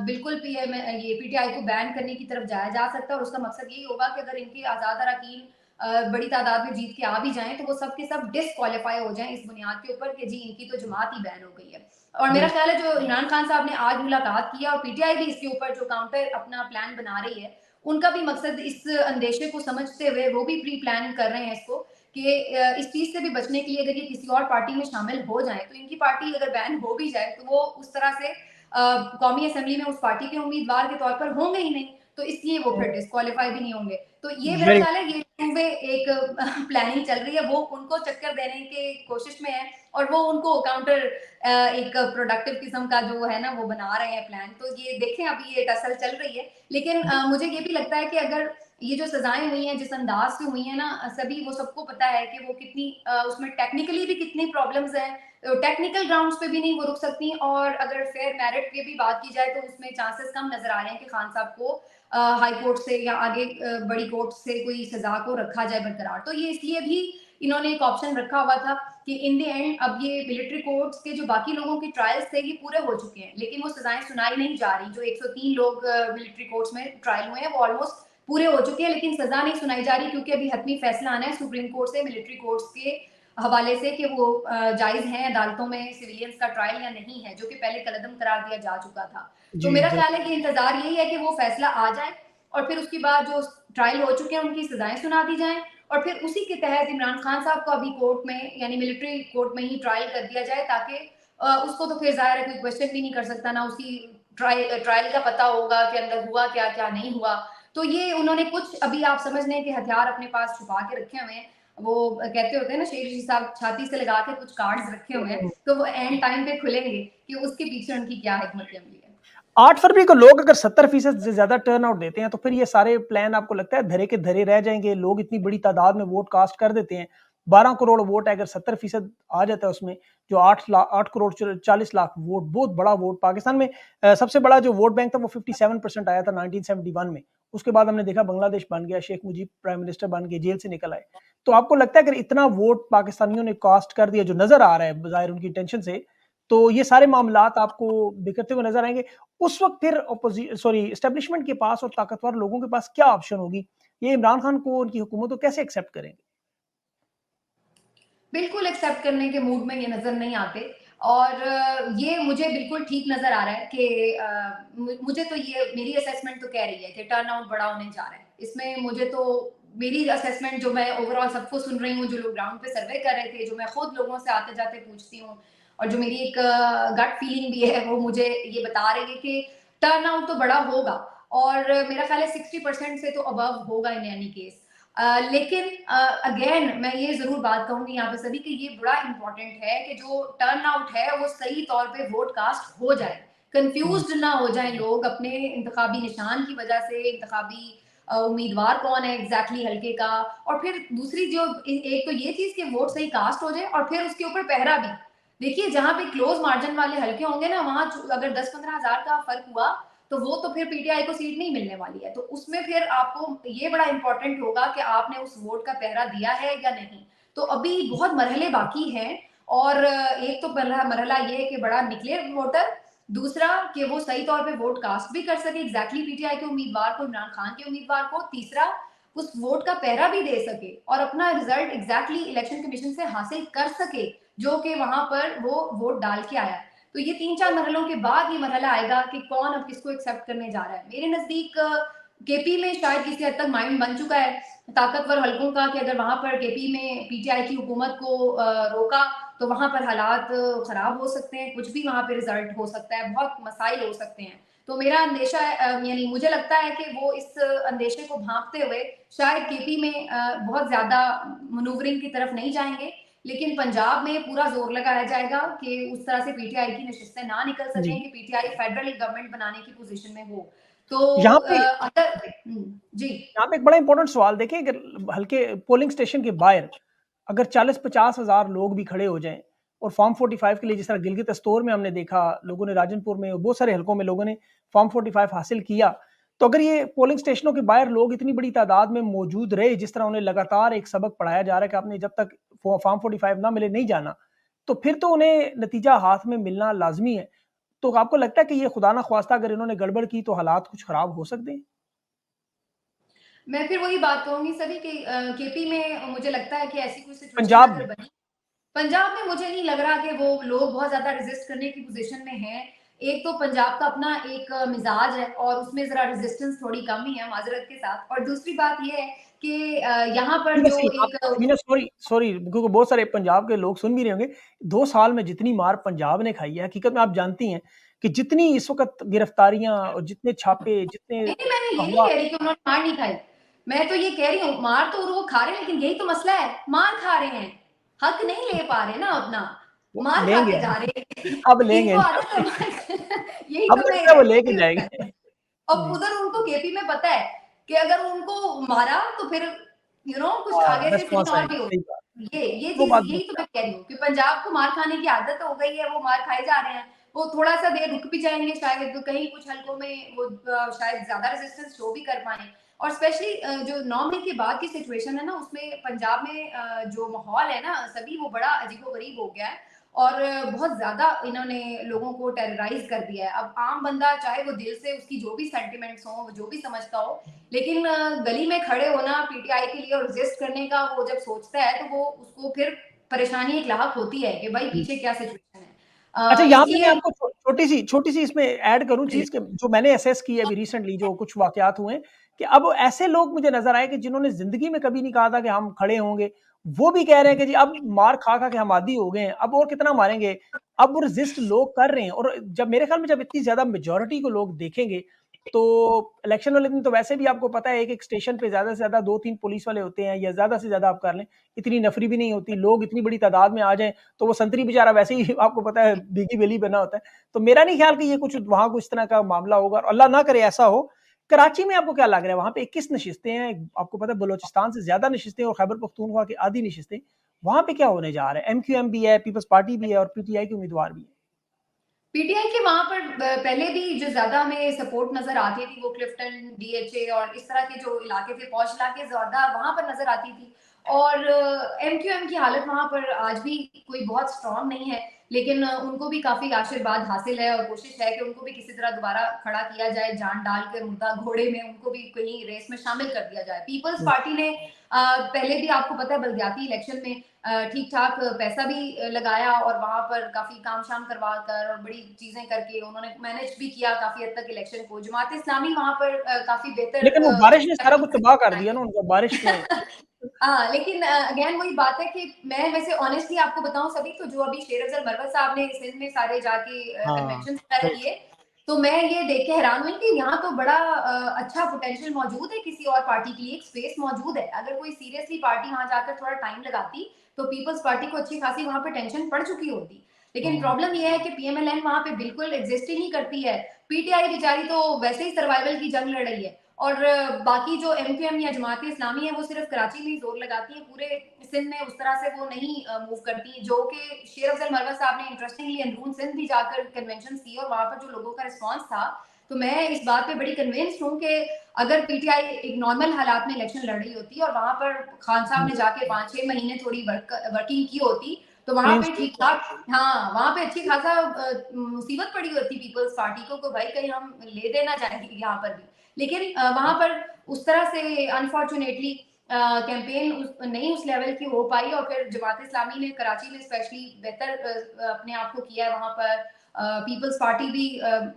बिल्कुल ये पीटीआई को बैन करने की तरफ जाया जा सकता है और उसका मकसद यही होगा कि अगर इनके आज़ाद अरकान बड़ी तादाद में जीत के आ भी जाएँ, तो वो सब के सब डिसक्वालीफाई हो जाएँ इस बुनियाद के ऊपर कि जी, इनकी तो जमात ही बैन हो गई है। और मेरा बिल्कुल, ख़्याल है जो इमरान खान साहब ने आज मुलाकात की है और पीटीआई भी इसके ऊपर जो काउंटर अपना प्लान बना रही है, उनका भी मकसद इस अंदेशे को समझते हुए वो भी प्री प्लान कर रहे हैं इसको कि इस चीज़ से भी बचने के लिए अगर ये किसी और पार्टी में शामिल हो जाएँ, तो इनकी पार्टी अगर बैन हो भी जाए, तो वो उस तरह से कौमी असेंबली में उस पार्टी के उम्मीदवार के तौर पर होंगे ही नहीं। तो इसलिए वो फिर डिस्क्वालीफाई भी नहीं होंगे। तो ये मेरा वेरी ख्याल है ये पे एक प्लानिंग चल रही है, वो उनको चक्कर देने की कोशिश में है और वो उनको काउंटर एक प्रोडक्टिव किस्म का जो है ना वो बना रहे हैं प्लान। तो ये देखें अभी ये टसल चल रही है। लेकिन मुझे ये भी लगता है कि अगर ये जो सजाएं हुई हैं जिस अंदाज से हुई हैं ना सभी वो सबको पता है कि वो कितनी उसमें टेक्निकली भी कितनी प्रॉब्लम्स हैं, टेक्निकल ग्राउंड्स पे भी नहीं वो रुक सकती और अगर फेयर मेरिट की भी बात की जाए तो उसमें चांसेस कम नजर आ रहे हैं कि खान साहब को हाई कोर्ट से या आगे बड़ी कोर्ट से कोई सजा को रखा जाए बरकरार। तो ये इसलिए भी इन्होंने एक ऑप्शन रखा हुआ था कि इन द एंड अब ये मिलिट्री कोर्ट्स के जो बाकी लोगों के ट्रायल्स थे ये पूरे हो चुके हैं, लेकिन वो सजाएं सुनाई नहीं जा रही। जो 103 लोग मिलिट्री कोर्ट्स में ट्रायल हुए हैं वो ऑलमोस्ट पूरे हो चुके हैं, लेकिन सजा नहीं सुनाई जा रही क्योंकि अभी हतमी फैसला आना है सुप्रीम कोर्ट से मिलिट्री कोर्ट्स के हवाले से कि वो जायज हैं अदालतों में सिविलियंस का ट्रायल या नहीं है, जो कि पहले कलदम करार दिया जा चुका था। तो जी, मेरा बिल ख्याल है कि इंतजार यही है कि वो फैसला आ जाए और फिर उसके बाद जो ट्रायल हो चुके हैं उनकी सजाएं सुना दी जाएं और फिर उसी के तहत इमरान खान साहब को अभी कोर्ट में यानी मिलिट्री कोर्ट में ही ट्रायल कर दिया जाए ताकि उसको तो फिर जाहिर है कोई क्वेश्चन भी नहीं कर सकता, ना उसकी ट्रायल का पता होगा कि अंदर हुआ क्या क्या नहीं हुआ। तो ये उन्होंने कुछ अभी आप समझ लें कि हथियार अपने पास छुपा के रखे हुए हैं। वो कहते होते हैं ना शेर साहब छाती से लगा के कुछ कार्ड्स रखे हुए हैं, तो वो एंड टाइम पे खुलेंगे कि उसके पीछे उनकी क्या हिकमत अमली है। 8 फरवरी को लोग अगर 70% से ज्यादा टर्न आउट देते हैं तो फिर ये सारे प्लान आपको लगता है धरे के धरे रह जाएंगे? लोग इतनी बड़ी तादाद में वोट कास्ट कर देते हैं, 12 करोड़ वोट है, अगर 70% आ जाता है उसमें, जो 8 करोड़ 40 लाख वोट, बहुत बड़ा वोट पाकिस्तान में। सबसे बड़ा जो वोट बैंक था वो 57% आया था 1971 में। उसके बाद हमने देखा बांग्लादेश बन गया, शेख मुजीब प्राइम मिनिस्टर बन गए, जेल से निकल आए। तो आपको लगता है अगर इतना वोट पाकिस्तानियों ने कास्ट कर दिया, जो नजर आ रहा है बाहिर उनकी टेंशन से, तो ये सारे मामलात आपको बिखरते हुए नजर आएंगे? उस वक्त फिर एस्टेब्लिशमेंट के पास और ताकतवर लोगों के पास क्या ऑप्शन होगी? ये इमरान खान को, उनकी हुकूमत को कैसे एक्सेप्ट करेंगे? बिल्कुल एक्सेप्ट करने के मूड में ये नज़र नहीं आते और ये मुझे बिल्कुल ठीक नज़र आ रहा है कि मुझे तो ये मेरी असेसमेंट तो कह रही है कि टर्नआउट बड़ा होने जा रहा है। इसमें मुझे तो मेरी असेसमेंट जो मैं ओवरऑल सबको सुन रही हूँ, जो लोग ग्राउंड पे सर्वे कर रहे थे, जो मैं खुद लोगों से आते-जाते पूछती हूँ और जो मेरी एक गट फीलिंग भी है, वो मुझे ये बता रही है कि टर्नआउट तो बड़ा होगा और मेरा ख्याल है 60% से तो अबव होगा इन एनी केस। लेकिन अगेन मैं ये ज़रूर बात कहूँगी यहाँ पे सभी कि ये बड़ा इम्पोर्टेंट है कि जो टर्नआउट है वो सही तौर पे वोट कास्ट हो जाए। कन्फ्यूज़्ड ना हो जाएँ लोग अपने इंतखाबी निशान की वजह से, इंतखाबी उम्मीदवार कौन है एग्ज़ैक्टली हल्के का और फिर दूसरी जो एक तो ये चीज़ कि वोट सही कास्ट हो जाए और फिर उसके ऊपर पहरा भी। देखिए जहाँ पे क्लोज़ मार्जिन वाले हल्के होंगे ना वहाँ अगर 10-15 हज़ार का फ़र्क हुआ तो वो तो फिर पीटीआई को सीट नहीं मिलने वाली है। तो उसमें फिर आपको ये बड़ा इम्पोर्टेंट होगा कि आपने उस वोट का पहरा दिया है या नहीं। तो अभी बहुत मरहले बाकी हैं और एक तो पहला मरहला ये है कि बड़ा निकले वोटर, दूसरा कि वो सही तौर पे वोट कास्ट भी कर सके एग्जैक्टली पीटीआई के उम्मीदवार को, इमरान खान के उम्मीदवार को, तीसरा उस वोट का पहरा भी दे सके और अपना रिजल्ट एग्जैक्टली इलेक्शन कमीशन से हासिल कर सके, जो कि वहां पर वो वोट डाल के आया। तो ये 3-4 मरहलों के बाद ये मरहला आएगा कि कौन अब किसको एक्सेप्ट करने जा रहा है। मेरे नज़दीक केपी में शायद किसी हद तक माइंड बन चुका है ताकतवर हलकों का कि अगर वहाँ पर केपी में पीटीआई की हुकूमत को रोका तो वहाँ पर हालात खराब हो सकते हैं, कुछ भी वहाँ पे रिजल्ट हो सकता है, बहुत मसाइल हो सकते हैं। तो मेरा अंदेशा यानी मुझे लगता है कि वो इस अंदेशे को भांपते हुए शायद केपी में बहुत ज़्यादा मनूवरिंग की तरफ नहीं जाएंगे, लेकिन पंजाब में पूरा जोर लगाया जाएगा कि उस तरह से पीटीआई की नशिस्तें ना निकल जी। सकें कि पीटीआई फेडरल गवर्नमेंट बनाने की पोजीशन में हो। तो यहाँ पे अगर जी यहाँ पे एक बड़ा इंपॉर्टेंट सवाल देखिए, अगर हल्के पोलिंग स्टेशन के बाहर अगर 40-50 हजार लोग भी खड़े हो जाएं और फॉर्म 45 के लिए, जिस तरह गिलगित अस्तोर में हमने देखा, लोगों ने राजनपुर में और बहुत सारे हलकों में लोगों ने फॉर्म 45 हासिल किया, तो अगर ये पोलिंग स्टेशनों के बाहर लोग इतनी बड़ी तादाद में मौजूद रहे, जिस तरह उन्हें लगातार एक सबक पढ़ाया जा रहा है कि आपने जब तक फॉर्म 45 ना मिले नहीं जाना, तो फिर तो उन्हें नतीजा हाथ में मिलना लाजमी है। तो आपको लगता है कि ये खुदा ना ख्वास्ता अगर इन्होंने गड़बड़ की तो हालात कुछ खराब हो सकते हैं? मैं फिर वही बात कहूंगी सभी कि केपी में मुझे लगता है कि ऐसी कोई सिचुएशन पंजाब अगर में बनी, पंजाब में मुझे नहीं लग रहा कि वो लोग बहुत ज़्यादा रेज़िस्ट करने की पोज़ीशन में हैं। एक तो पंजाब का अपना एक मिज़ाज है और उसमें ज़रा रेज़िस्टेंस थोड़ी कम ही है माज़रत के साथ और दूसरी बात ये है कि यहाँ पर जी, वैसे जो यहाँ एक पे समीना, सॉरी सॉरी, क्योंकि बहुत सारे पंजाब के लोग सुन भी रहे होंगे, 2 साल में जितनी मार पंजाब ने खाई है, हकीकत में आप जानती हैं कि जितनी इस वक़्त गिरफ्तारियाँ और जितने छापे, जितने नहीं, मैंने ये नहीं अगवा कह रही कि उन्होंने मार नहीं खाई। मैं तो ये कह रही हूँ, मार तो वो खा रहे हैं, लेकिन यही तो मसला है, मार खा रहे हैं। हक नहीं ले पा रहे ना अपना, वो मार खा लेंगे के जा रहे हैं। अब लेंगे इनको आदत है इंशाल्लाह। मार यही अब तो मैं लगता है वो लेके एग्ज़ैक्टली जाएँगे। अब जी। उधर उनको केपी में पता है कि अगर उनको मारा तो फिर कुछ हाँ, आगे से सीन रिस्पॉन्स और आएगी, भी सही होगी। बात। ये वो चीज़ बात यही तो दुरुस्त है। मैं कह रही हूँ कि पंजाब को मार खाने की आदत हो गई है, वो मार खाए जा रहे हैं। वो थोड़ा-सा देर रुक भी जाएँगे शायद, तो कहीं कुछ हलकों में वो शायद ज़्यादा रेजिस्टेंस शो भी कर पाएँ। और स्पेशली जो 9 मई के बाद की सिचुएशन है ना, उसमें पंजाब में जो माहौल है ना सभी, वो बड़ा अजीबो-गरीब हो गया है। और बहुत ज़्यादा इन्होंने लोगों को टेरराइज़ कर दिया है। अब आम बंदा चाहे वो दिल से उसकी जो भी सेंटिमेंट्स हों, जो भी समझता हो, लेकिन गली में खड़े होना पीटीआई के लिए और रेज़िस्ट करने का वो जब सोचता है, तो वो उसको फिर परेशानी एक लाहक होती है कि भाई जी। पीछे क्या सिचुएशन है। अच्छा, यहाँ पे मैं इसलिए आपको छोटी-सी इसमें ऐड करूँ जी, चीज़ के जो मैंने असेस की है अभी रिसेंटली जो कुछ वाक़यात हुए हैं, कि अब ऐसे लोग मुझे नज़र आए कि जिन्होंने ज़िंदगी में कभी नहीं कहा था कि हम खड़े होंगे, वो भी कह रहे हैं कि जी अब मार खा-खा के हम आदी हो गए हैं, अब और कितना मारेंगे? अब वो रेज़िस्ट लोग कर रहे हैं और जब मेरे ख़्याल में जब इतनी ज़्यादा मेजॉरिटी को लोग देखेंगे, तो इलेक्शन वाले दिन तो वैसे भी आपको पता है एक-एक स्टेशन पे ज़्यादा से ज़्यादा 2-3 पुलिस वाले होते हैं या ज़्यादा से ज़्यादा आप कर लें, इतनी नफ़री भी नहीं होती, लोग इतनी बड़ी तादाद में आ जाएँ तो वो संतरी बेचारा वैसे ही आपको पता है भीगी बेली बना होता है। तो मेरा नहीं ख्याल कि ये कुछ वहाँ कुछ इस तरह का मामला होगा और अल्लाह ना करे ऐसा हो। कराची में आपको क्या लग रहा है वहाँ पे 21 नशिस्तें हैं, आपको पता है बलूचिस्तान से ज़्यादा नशिस्तें और खैबर पख्तूनख्वा की आधी नशिस्तें। वहाँ पे क्या होने जा रहा है? एमक्यूएम भी है, पीपल्स पार्टी भी है और पीटीआई के उम्मीदवार भी हैं। पीटीआई के वहाँ पर पहले भी जो ज़्यादा हमें सपोर्ट नज़र आती थी, वो क्लिफ्टन, डीएचए और इस तरह के जो इलाके थे, पॉश इलाके ज़्यादा वहाँ पर नज़र आती थी। और एमक्यूएम की हालत वहाँ पर आज भी कोई बहुत स्ट्रॉन्ग नहीं है, लेकिन उनको भी काफ़ी आशीर्वाद हासिल है और कोशिश है कि उनको भी किसी तरह दोबारा खड़ा किया जाए, जान डाल के मुर्दा घोड़े में उनको भी कहीं रेस में शामिल कर दिया जाए। पीपल्स हुँ। पार्टी ने पहले भी आपको पता है बलदियाती इलेक्शन में ठीक-ठाक पैसा भी लगाया और वहाँ पर काफ़ी काम-शाम करवा कर और बड़ी चीज़ें करके उन्होंने मैनेज भी किया काफ़ी हद तक इलेक्शन को। जमात इस्लामी वहाँ पर काफ़ी बेहतर लेकिन वो बारिश ने सारा कुछ प्रैक्टिस तबाह कर आई दिया है। ना उनका बारिश ने हाँ, लेकिन अगेन वही बात है कि मैं वैसे ऑनेस्टली आपको बताऊँ सभी, तो जो अभी शेर अफ़ज़ल मरवत साहब ने सिंध में सारे जाके हाँ, कन्वेंशंस वगैरह राइट। किए, तो मैं ये देख के हैरान हुई कि यहाँ तो बड़ा अच्छा पोटेंशियल मौजूद है किसी और पार्टी के लिए, एक स्पेस मौजूद है। अगर कोई सीरियसली पार्टी वहाँ जाकर थोड़ा टाइम लगाती, तो पीपल्स पार्टी को अच्छी खासी वहाँ पे टेंशन पड़ चुकी होती। लेकिन हुँ। प्रॉब्लम ये है कि पीएमएलएन वहाँ पे बिल्कुल एग्ज़िस्ट ही नहीं करती है। पीटीआई बेचारी तो वैसे ही सर्वाइवल की जंग लड़ रही है। और बाकी जो एमक्यूएम या जमात इस्लामी है, वो सिर्फ कराची में ही जोर लगाती है, पूरे सिंध में उस तरह से वो नहीं मूव करती, जो कि शेर अफजल मरवत साहब ने इंटरेस्टिंगली अंदरून सिंध भी जाकर कन्वेंशन की और वहां पर जो लोगों का रिस्पॉन्स था, तो मैं इस बात पे बड़ी कन्विंस्ड हूँ कि अगर पीटीआई एक नॉर्मल हालात में इलेक्शन लड़ रही होती और वहां पर खान साहब हुँ। ने जाके 5-6 महीने थोड़ी वर्किंग की होती, तो वहां क्लीन पे स्वीप ठीक ठाक, हाँ वहां पे अच्छी खासा मुसीबत पड़ी होती पीपल्स पार्टी को भाई कहीं हम ले देना चाहेंगे यहाँ पर भी। लेकिन वहाँ पर उस तरह से अनफॉर्चुनेटली कैंपेन नहीं उस लेवल की हो पाई और फिर जमात इस्लामी ने कराची में स्पेशली बेहतर अपने आप को किया है वहाँ पर। पीपल्स पार्टी भी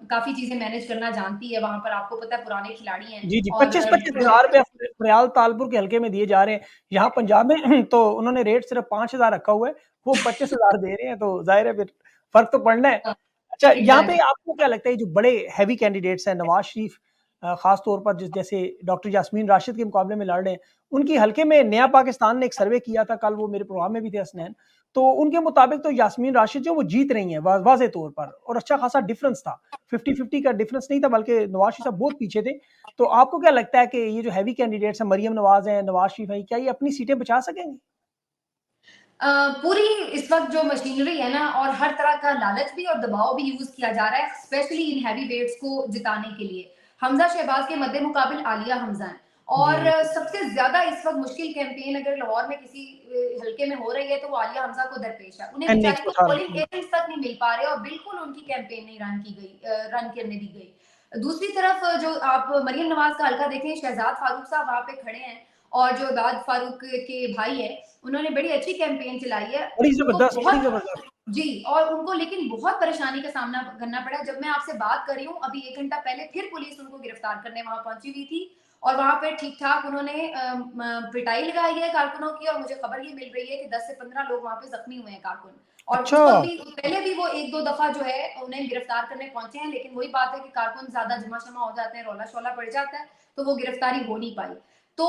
काफ़ी चीज़ें मैनेज करना जानती है, वहाँ पर आपको पता है पुराने खिलाड़ी हैं जी, जी, और 25-25 हज़ार रुपया फ़रियाल तालपुर के हल्के में दिए जा रहे हैं। यहाँ पंजाब में तो उन्होंने रेट सिर्फ़ 5,000 रखा हुआ है, वो 25,000 दे रहे हैं, तो ज़ाहिर है फिर फ़र्क तो पड़ना है। अच्छा, यहाँ पे एग्जैक्टली। आपको क्या लगता है, जो बड़े हेवी कैंडिडेट्स हैं, नवाज़ शरीफ ख़ास तौर पर जैसे डॉक्टर यास्मीन राशिद के मुकाबले में लड़ रहे हैं, उनकी हल्के में नया पाकिस्तान ने एक सर्वे किया था, कल वो मेरे प्रोग्राम में भी थे हसनैन, तो उनके मुताबिक तो यास्मीन राशिद जो वो जीत रही हैं वाज़ेह तौर पर और अच्छा खासा डिफरेंस था। 50-50 का डिफरेंस नहीं था, बल्कि नवाज़ शरीफ साहब बहुत पीछे थे। तो आपको क्या लगता है कि ये जो हेवी कैंडिडेट्स हैं, मरियम नवाज़ हैं, नवाज़ शरीफ हैं, क्या ये अपनी सीटें बचा सकेंगे? पूरी इस वक़्त जो मशीनरी है ना और हर तरह का लालच भी और दबाव भी यूज़ किया जा रहा है, स्पेशली इन हेवी वेट्स को जिताने के लिए। हमज़ा शहबाज़ के मद्देमुकाबिल आलिया हमज़ा हैं और जी, सबसे ज़्यादा इस वक़्त मुश्किल कैंपेन अगर लाहौर में किसी हल्के में हो रही है, तो वो आलिया हमज़ा को दरपेश है। उन्हें एनए बेचारी को 118 पोलिंग एजेंट्स तक नहीं मिल पा रहे और बिल्कुल उनकी कैंपेन नहीं रन करने दी गई। दूसरी तरफ जो आप मरियम नवाज़ का हल्का देखें, शहज़ाद फारूक साहब वहाँ पे खड़े हैं और जो इबाद फारूक के भाई हैं, उन्होंने बड़ी अच्छी कैंपेन चलाई है। उनको बड़ी बहुत ज़बरदस्त। जी, और उनको लेकिन बहुत परेशानी का सामना करना पड़ा। जब मैं आपसे बात कर रही हूँ, अभी 1 घंटा पहले फिर पुलिस उनको गिरफ्तार करने वहाँ पहुँची हुई थी और वहाँ पे ठीक-ठाक उन्होंने पिटाई लगाई है कारकुनों की और मुझे खबर ये मिल रही है कि 10 से 15 लोग वहाँ पे ज़ख्मी हुए हैं कारकुन। और अच्छा। उस वक्त भी, पहले भी वो एक दो दफा जो है उन्हें गिरफ्तार करने पहुंचे हैं, लेकिन वही बात है कि कारकुन ज्यादा जमा शमा हो जाते हैं, रौला शोला पड़ जाता है, तो वो गिरफ्तारी हो नहीं पाई। तो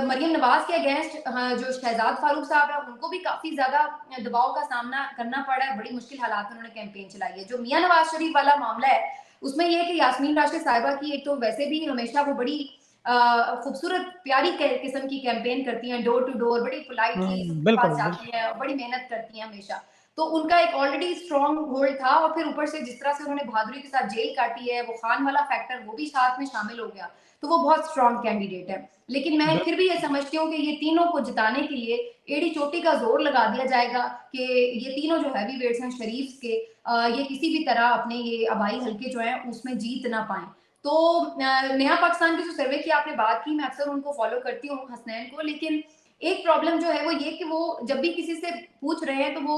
मरियम नवाज के अगेंस्ट जो शहजाद फारूक साहब है, उनको भी काफी ज्यादा दबाव का सामना करना पड़ा है, बड़ी मुश्किल हालात में उन्होंने कैंपेन चलाई है। जो मियां नवाज शरीफ वाला मामला है, उसमें यह है कि यास्मीन राशिद साहिबा की एक तो वैसे भी हमेशा वो बड़ी खूबसूरत प्यारी किस्म की कैंपेन करती हैं, डोर टू डोर, बड़ी पोलाइटली सबके बिल्कुल, पास बिल्कुल। जाती हैं, बड़ी मेहनत करती हैं हमेशा। तो उनका एक ऑलरेडी स्ट्रॉन्ग होल्ड था, और फिर ऊपर से जिस तरह से उन्होंने बहादुरी के साथ जेल काटी है, वो खान वाला फैक्टर वो भी साथ में शामिल हो गया, तो वो बहुत स्ट्रॉन्ग कैंडिडेट है। लेकिन मैं फिर भी ये समझती हूँ कि ये तीनों को जिताने के लिए एड़ी चोटी का जोर लगा दिया जाएगा कि ये तीनों जो हैवी वेट्स हैं शरीफ के, ये किसी भी तरह अपने ये आबाई हल्के जो हैं उसमें जीत ना पाए। तो नया पाकिस्तान की जो सर्वे की आपने बात की, मैं अक्सर उनको फॉलो करती हूँ, हसनैन को, लेकिन एक प्रॉब्लम जो है वो ये कि वो जब भी किसी से पूछ रहे हैं तो वो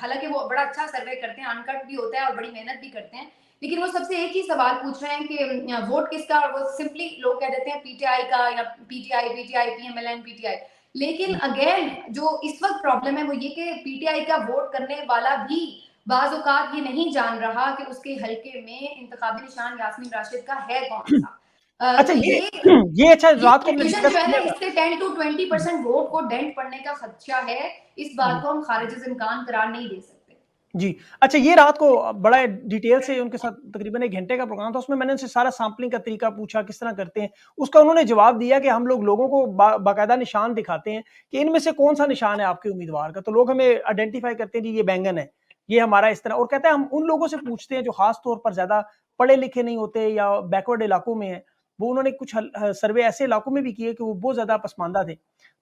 हालांकि वो बड़ा अच्छा सर्वे करते हैं, अनकट भी होता है और बड़ी मेहनत भी करते हैं, लेकिन वो सबसे एक ही सवाल पूछ रहे हैं कि वोट किसका, और वो सिंपली लोग कह देते हैं पीटीआई का, या पीटीआई पीटीआई पीएमएलएन पीटीआई। लेकिन अगेन जो इस वक्त प्रॉब्लम है वो ये कि पीटीआई का वोट करने वाला भी बाज औकात ये नहीं जान रहा कि उसके हल्के में इंतखाबी निशान यास्मीन राशिद का है कौन सा। अच्छा, तो ये अच्छा ये रात को हमने कंफ्यूजन डिस्कस जो है ना, किया था। इससे 10 to 20% वोट को डेंट पड़ने का खदशा है। इस बात जी, को हम खारिज इम्कान करार नहीं दे सकते। जी। अच्छा, ये रात को बड़ा डिटेल से उनके साथ तकरीबन 1 घंटे का प्रोग्राम था, उसमें मैंने उनसे सारा सैंपलिंग का तरीका पूछा, किस तरह करते हैं। उसका उन्होंने जवाब दिया कि हम लोगों को बाकायदा निशान दिखाते हैं कि इनमें से कौन-सा निशान है आपके उम्मीदवार का, तो लोग हमें आइडेंटिफ़ाई करते हैं, जी ये बैंगन है, ये हमारा इस तरह, और कहते हैं हम उन लोगों से पूछते हैं जो ख़ास तौर पर ज़्यादा पढ़े-लिखे नहीं होते या बैकवर्ड इलाकों में हैं। वो उन्होंने कुछ सर्वे ऐसे इलाकों में भी किए कि वो बहुत ज़्यादा पसमानदा थे।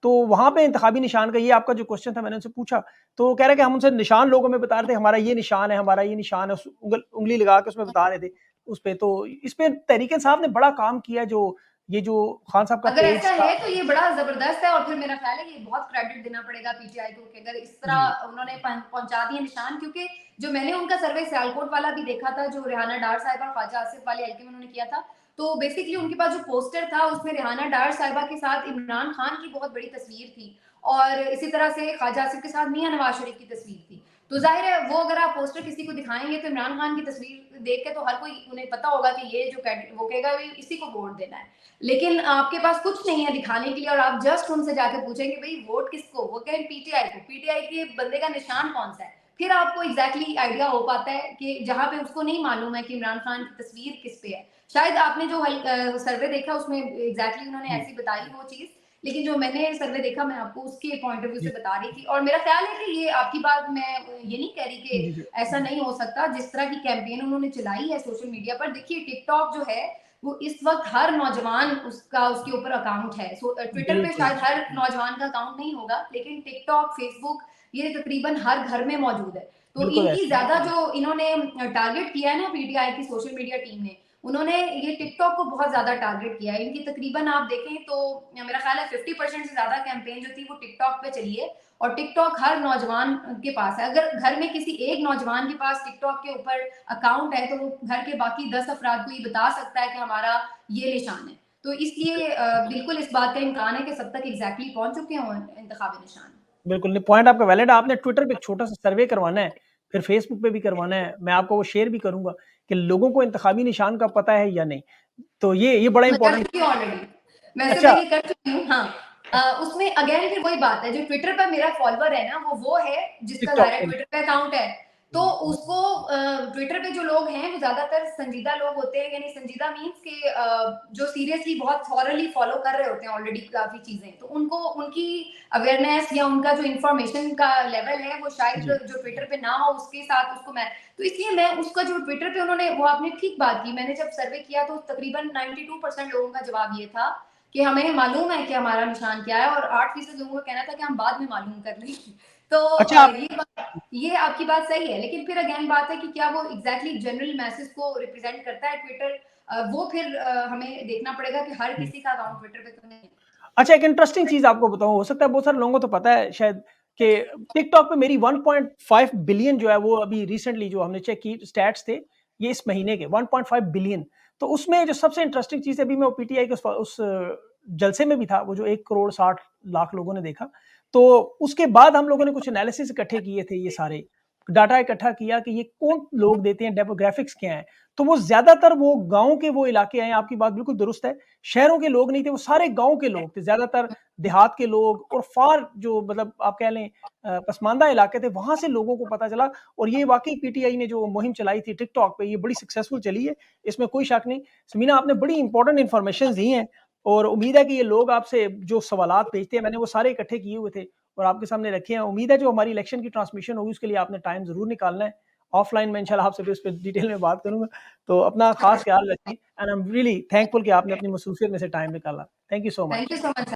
तो वहाँ पे इंतखाबी निशान का ये आपका जो क्वेश्चन था, मैंने उनसे पूछा, तो वो कह रहे कि हम उनसे निशान लोगों में बता रहे थे, हमारा ये निशान है, हमारा ये निशान है, उंगली लगा के उसमें बता रहे थे उस पे। तो इस पे तहरीक इंसाफ ने बड़ा काम किया, जो खान साहब का अगर ऐसा पेज था। है तो ये बड़ा जबरदस्त है, और फिर मेरा ख्याल है कि बहुत क्रेडिट देना पड़ेगा पीटीआई को कि अगर इस जी, तरह उन्होंने पहुंचा दिए निशान, क्योंकि जो मैंने उनका सर्वे सियालकोट वाला भी देखा था, जो रेहाना डार साहिबा ख्वाजा आसिफ वाले हल्के में उन्होंने किया था, तो बेसिकली उनके पास जो पोस्टर था उसमें रेहाना डार साहिबा के साथ इमरान खान की बहुत बड़ी तस्वीर थी, और इसी तरह से ख्वाजा आसिफ के साथ मियां नवाज शरीफ की तस्वीर थी। तो जाहिर है वो अगर आप पोस्टर किसी को दिखाएंगे तो इमरान खान की तस्वीर देख के तो हर कोई उन्हें पता होगा कि ये जो वो कहेगा इसी को वोट देना है। लेकिन आपके पास कुछ नहीं है दिखाने के लिए, और आप जस्ट उनसे जाके पूछेंगे भाई वोट किसको, वो कहें पीटीआई को, पीटीआई के बंदे का निशान कौन सा है, फिर आपको एग्जैक्टली आइडिया हो पाता है कि जहां पे उसको नहीं मालूम है कि इमरान खान की तस्वीर किस पे है। शायद आपने जो सर्वे देखा उसमें एग्जैक्टली उन्होंने जी, ऐसी बताई वो चीज, लेकिन जो मैंने सर्वे देखा मैं आपको उसके पॉइंट ऑफ व्यू से जी, बता रही थी। और मेरा ख्याल है कि ये आपकी बात, मैं ये नहीं कह रही जी, कि जी, ऐसा नहीं हो सकता, जिस तरह की कैंपेन उन्होंने चलाई है सोशल मीडिया पर। देखिए टिकटॉक जो है वो इस वक्त हर नौजवान उसका उसके ऊपर अकाउंट है। ट्विटर पे बिल्कुल, शायद हर नौजवान का अकाउंट नहीं होगा, लेकिन टिकटॉक, फेसबुक, ये तकरीबन हर घर में मौजूद है। तो बिल्कुल इनकी ऐसे ही। ज्यादा जो इन्होंने टारगेट किया है ना पीटीआई की सोशल मीडिया टीम ने, उन्होंने ये टिकटॉक को बहुत ज्यादा टारगेट किया है। इनकी तकरीबन आप देखें तो मेरा ख्याल है 50% से ज्यादा कैंपेन जो थी वो टिकटॉक पे चली है, और टिकटॉक हर नौजवान के पास है। अगर घर में किसी एक नौजवान के पास टिकटॉक के ऊपर अकाउंट है तो वो घर के बाकी 10 अफराद को ये बता सकता है कि हमारा ये निशान है। तो इसलिए बिल्कुल इस बात का इम्कान है कि सब तक एग्जैक्टली पहुंच चुके हों इंतखाबी निशान। बिल्कुल नहीं, पॉइंट आपका वैलिड है। आपने ट्विटर पे एक छोटा-सा सर्वे करवाना है, फिर फेसबुक पे भी करवाना है। मैं आपको वो शेयर भी करूँगा कि लोगों को इंतखाबी निशान का पता है या नहीं। तो ये बड़ा मैं कर इम्पोर्टेंट। चुकी हूँ ऑलरेडी, वैसे मैं अच्छा, ये कर चुकी हूँ, हाँ। उसमें अगेन फिर वही बात है, जो ट्विटर पर मेरा फॉलोअर है ना वो है जिसका टिकटॉक ज़ाहिर है पे। ट्विटर पे अकाउंट है, तो जी, उसको ट्विटर पे जो लोग हैं वो ज्यादातर संजीदा लोग होते हैं, यानी संजीदा मीन्स के जो सीरियसली बहुत थॉरली फॉलो कर रहे होते हैं ऑलरेडी काफी चीजें, तो उनको उनकी अवेयरनेस या उनका जो इन्फॉर्मेशन का लेवल है वो शायद जी, जो ट्विटर पे ना हो उसके साथ उसको मैं, तो इसलिए मैं उसका जो ट्विटर पे उन्होंने, वो आपने ठीक बात की, मैंने जब सर्वे किया तो तकरीबन 92% लोगों का जवाब ये था कि हमें मालूम है कि हमारा निशान क्या है, और 8% लोगों का कहना था कि हम बाद में मालूम कर लेंगे। तो अच्छा आप। ये आपकी बात सही है, लेकिन फिर अगेन बात है कि क्या वो एग्जैक्टली जनरल मैसेज को रिप्रेजेंट करता है ट्विटर, वो फिर हमें देखना पड़ेगा कि हर जी। किसी का अकाउंट ट्विटर पे तो नहीं है। अच्छा, एक इंटरेस्टिंग चीज़ आपको बताऊँ, हो सकता है बहुत सारे लोगों को तो पता है शायद, कि टिकटॉक पे मेरी 1.5 बिलियन जो है वो अभी रिसेंटली जो हमने चेक की स्टैट्स थे, ये इस महीने के 1.5 बिलियन। तो उसमें जो सबसे इंटरेस्टिंग चीज़ है, अभी मैं पीटीआई के उस जलसे में भी था, वो जो 1 करोड़ 60 लाख लोगों ने देखा। तो उसके बाद हम लोगों ने कुछ एनालिसिस इकट्ठे किए थे ये सारे। डाटा इकट्ठा किया कि ये कौन लोग देते हैं, डेमोग्राफिक्स क्या है, तो वो ज़्यादातर वो गाँव के वो इलाके हैं, आपकी बात बिल्कुल दुरुस्त है। शहरों के लोग नहीं थे, वो सारे गाँव के लोग थे, ज़्यादातर देहात के लोग और फार जो मतलब आप कह लें पसमानदा इलाके थे, वहाँ से लोगों को पता चला और ये वाक़ई पीटीआई ने जो मुहिम चलाई थी टिकटॉक पे, ये बड़ी सक्सेसफुल चली है, इसमें कोई शक नहीं। समीना आपने बड़ी इंपॉर्टेंट इन्फॉर्मेशंस दी हैं और उम्मीद है कि ये लोग आपसे जो सवालात भेजते हैं, मैंने वो सारे इकट्ठे किए हुए थे और आपके सामने रखे हैं। उम्मीद है जो हमारी इलेक्शन की ट्रांसमिशन होगी उसके लिए आपने टाइम ज़रूर निकालना है। ऑफलाइन मैं इंशाल्लाह आपसे फिर इस पे डिटेल में बात करूँगा। तो अपना ख़ास ख्याल रखिए and I am really thankful कि आपने अपनी मसरूफियत में से टाइम निकाला। Thank you so thank much. You so much.